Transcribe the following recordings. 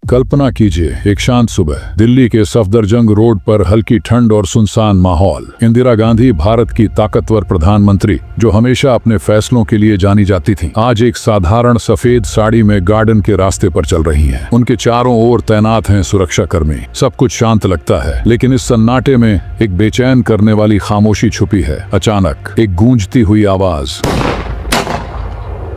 कल्पना कीजिए, एक शांत सुबह, दिल्ली के सफदरजंग रोड पर हल्की ठंड और सुनसान माहौल। इंदिरा गांधी, भारत की ताकतवर प्रधानमंत्री जो हमेशा अपने फैसलों के लिए जानी जाती थीं, आज एक साधारण सफेद साड़ी में गार्डन के रास्ते पर चल रही हैं। उनके चारों ओर तैनात हैं सुरक्षा कर्मी। सब कुछ शांत लगता है, लेकिन इस सन्नाटे में एक बेचैन करने वाली खामोशी छुपी है। अचानक एक गूंजती हुई आवाज,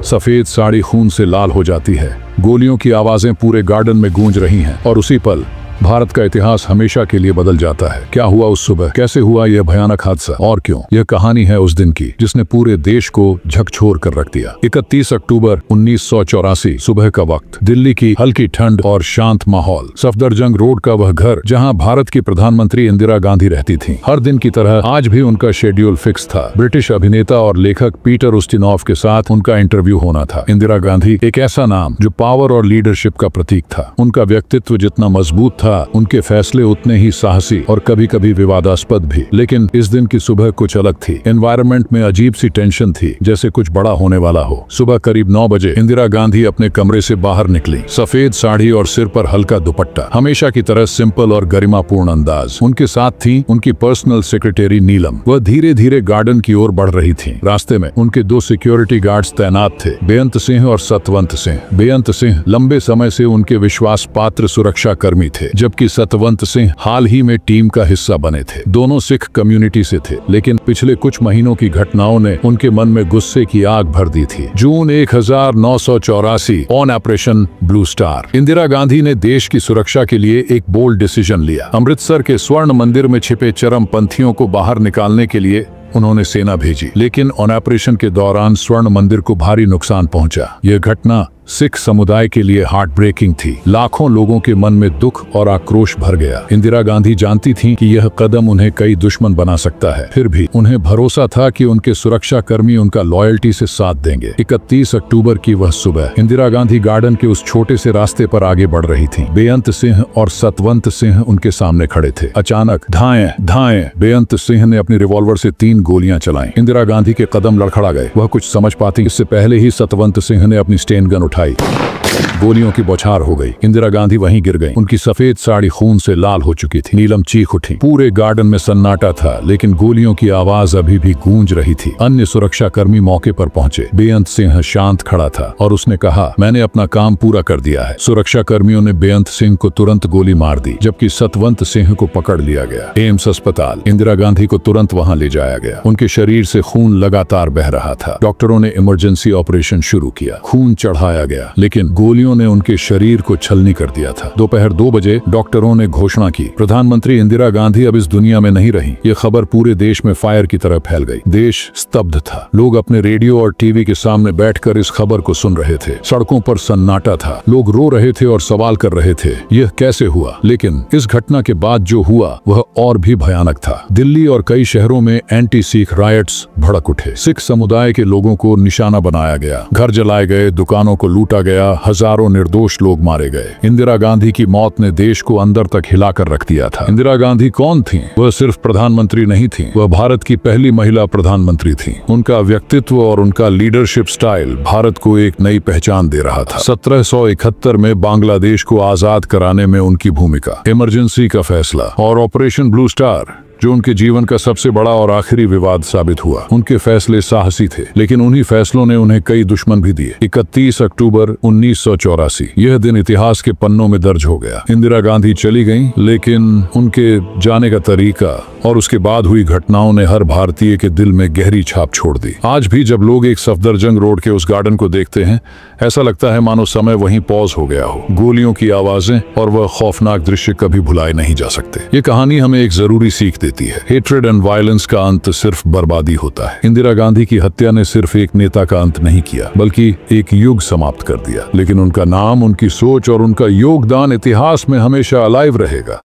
सफेद साड़ी खून से लाल हो जाती है। गोलियों की आवाजें पूरे गार्डन में गूंज रही हैं और उसी पल भारत का इतिहास हमेशा के लिए बदल जाता है। क्या हुआ उस सुबह? कैसे हुआ यह भयानक हादसा और क्यों? यह कहानी है उस दिन की जिसने पूरे देश को झकझोर कर रख दिया। 31 अक्टूबर 1984 सुबह का वक्त, दिल्ली की हल्की ठंड और शांत माहौल। सफदरजंग रोड का वह घर जहां भारत की प्रधानमंत्री इंदिरा गांधी रहती थीं। हर दिन की तरह आज भी उनका शेड्यूल फिक्स था। ब्रिटिश अभिनेता और लेखक पीटर उस्टिनोव के साथ उनका इंटरव्यू होना था। इंदिरा गांधी एक ऐसा नाम जो पावर और लीडरशिप का प्रतीक था। उनका व्यक्तित्व जितना मजबूत था, उनके फैसले उतने ही साहसी और कभी कभी विवादास्पद भी। लेकिन इस दिन की सुबह कुछ अलग थी। एनवायरनमेंट में अजीब सी टेंशन थी, जैसे कुछ बड़ा होने वाला हो। सुबह करीब 9 बजे इंदिरा गांधी अपने कमरे से बाहर निकली। सफेद साड़ी और सिर पर हल्का दुपट्टा, हमेशा की तरह सिंपल और गरिमापूर्ण अंदाज। उनके साथ थी उनकी पर्सनल सेक्रेटरी नीलम। वह धीरे धीरे गार्डन की ओर बढ़ रही थी। रास्ते में उनके 2 सिक्योरिटी गार्ड्स तैनात थे, बेअंत सिंह और सतवंत सिंह। बेअंत सिंह लंबे समय से उनके विश्वास पात्र सुरक्षा कर्मी थे, जबकि सतवंत सिंह हाल ही में टीम का हिस्सा बने थे। दोनों सिख कम्युनिटी से थे, लेकिन पिछले कुछ महीनों की घटनाओं ने उनके मन में गुस्से की आग भर दी थी। जून 1984 on operation blue star, Indira Gandhi ने देश की सुरक्षा के लिए एक बोल्ड डिसीजन लिया। अमृतसर के स्वर्ण मंदिर में छिपे चरमपंथियों को बाहर निकालने के लिए उन्होंने सेना भेजी, लेकिन ऑन ऑपरेशन के दौरान स्वर्ण मंदिर को भारी नुकसान पहुंचा। यह घटना सिख समुदाय के लिए हार्ट ब्रेकिंग थी। लाखों लोगों के मन में दुख और आक्रोश भर गया। इंदिरा गांधी जानती थीं कि यह कदम उन्हें कई दुश्मन बना सकता है, फिर भी उन्हें भरोसा था कि उनके सुरक्षा कर्मी उनका लॉयल्टी से साथ देंगे। 31 अक्टूबर की वह सुबह, इंदिरा गांधी गार्डन के उस छोटे से रास्ते पर आगे बढ़ रही थीं। बेअंत सिंह और सतवंत सिंह उनके सामने खड़े थे। अचानक धाएं धाएं, बेअंत सिंह ने अपनी रिवॉल्वर से 3 गोलियां चलाईं। इंदिरा गांधी के कदम लड़खड़ा गए। वह कुछ समझ पाती इससे पहले ही सतवंत सिंह ने अपनी स्टेन गन उठाई। गोलियों की बौछार हो गई। इंदिरा गांधी वहीं गिर गईं। उनकी सफेद साड़ी खून से लाल हो चुकी थी। नीलम चीख उठी। पूरे गार्डन में सन्नाटा था, लेकिन गोलियों की आवाज अभी भी गूंज रही थी। अन्य सुरक्षा कर्मी मौके पर पहुंचे। बेअंत सिंह शांत खड़ा था और उसने कहा, मैंने अपना काम पूरा कर दिया है। सुरक्षा कर्मियों ने बेअंत सिंह को तुरंत गोली मार दी, जबकि सतवंत सिंह को पकड़ लिया गया। एम्स अस्पताल, इंदिरा गांधी को तुरंत वहां ले जाया गया। उनके शरीर से खून लगातार बह रहा था। डॉक्टरों ने इमरजेंसी ऑपरेशन शुरू किया। खून चढ़ाया गया, लेकिन गोलियों ने उनके शरीर को छलनी कर दिया था। दोपहर 2 बजे डॉक्टरों ने घोषणा की, प्रधानमंत्री इंदिरा गांधी अब इस दुनिया में नहीं रही। ये खबर पूरे देश में फायर की तरह फैल गई। देश स्तब्ध था। लोग अपने रेडियो और टीवी के सामने बैठकर इस खबर को सुन रहे थे। सड़कों पर सन्नाटा था। लोग रो रहे थे और सवाल कर रहे थे, यह कैसे हुआ? लेकिन इस घटना के बाद जो हुआ वह और भी भयानक था। दिल्ली और कई शहरों में एंटी सिख रायट्स भड़क उठे। सिख समुदाय के लोगों को निशाना बनाया गया। घर जलाए गए, दुकानों को लूटा गया, हजारों निर्दोष लोग मारे गए। इंदिरा गांधी की मौत ने देश को अंदर तक हिलाकर रख दिया था। इंदिरा गांधी कौन थीं? वह सिर्फ प्रधानमंत्री नहीं थीं, वह भारत की पहली महिला प्रधानमंत्री थीं। उनका व्यक्तित्व और उनका लीडरशिप स्टाइल भारत को एक नई पहचान दे रहा था। 1771 में बांग्लादेश को आजाद कराने में उनकी भूमिका, इमरजेंसी का फैसला और ऑपरेशन ब्लू स्टार जो उनके जीवन का सबसे बड़ा और आखिरी विवाद साबित हुआ। उनके फैसले साहसी थे, लेकिन उन्हीं फैसलों ने उन्हें कई दुश्मन भी दिए। 31 अक्टूबर 1984 यह दिन इतिहास के पन्नों में दर्ज हो गया। इंदिरा गांधी चली गईं, लेकिन उनके जाने का तरीका और उसके बाद हुई घटनाओं ने हर भारतीय के दिल में गहरी छाप छोड़ दी। आज भी जब लोग एक सफदरजंग रोड के उस गार्डन को देखते हैं, ऐसा लगता है मानो समय वहीं पॉज हो गया हो। गोलियों की आवाजें और वह खौफनाक दृश्य कभी भुलाए नहीं जा सकते। ये कहानी हमें एक जरूरी सीख देती है। हेट्रेड एंड वायलेंस का अंत सिर्फ बर्बादी होता है। इंदिरा गांधी की हत्या ने सिर्फ एक नेता का अंत नहीं किया, बल्कि एक युग समाप्त कर दिया। लेकिन उनका नाम, उनकी सोच और उनका योगदान इतिहास में हमेशा अलाइव रहेगा।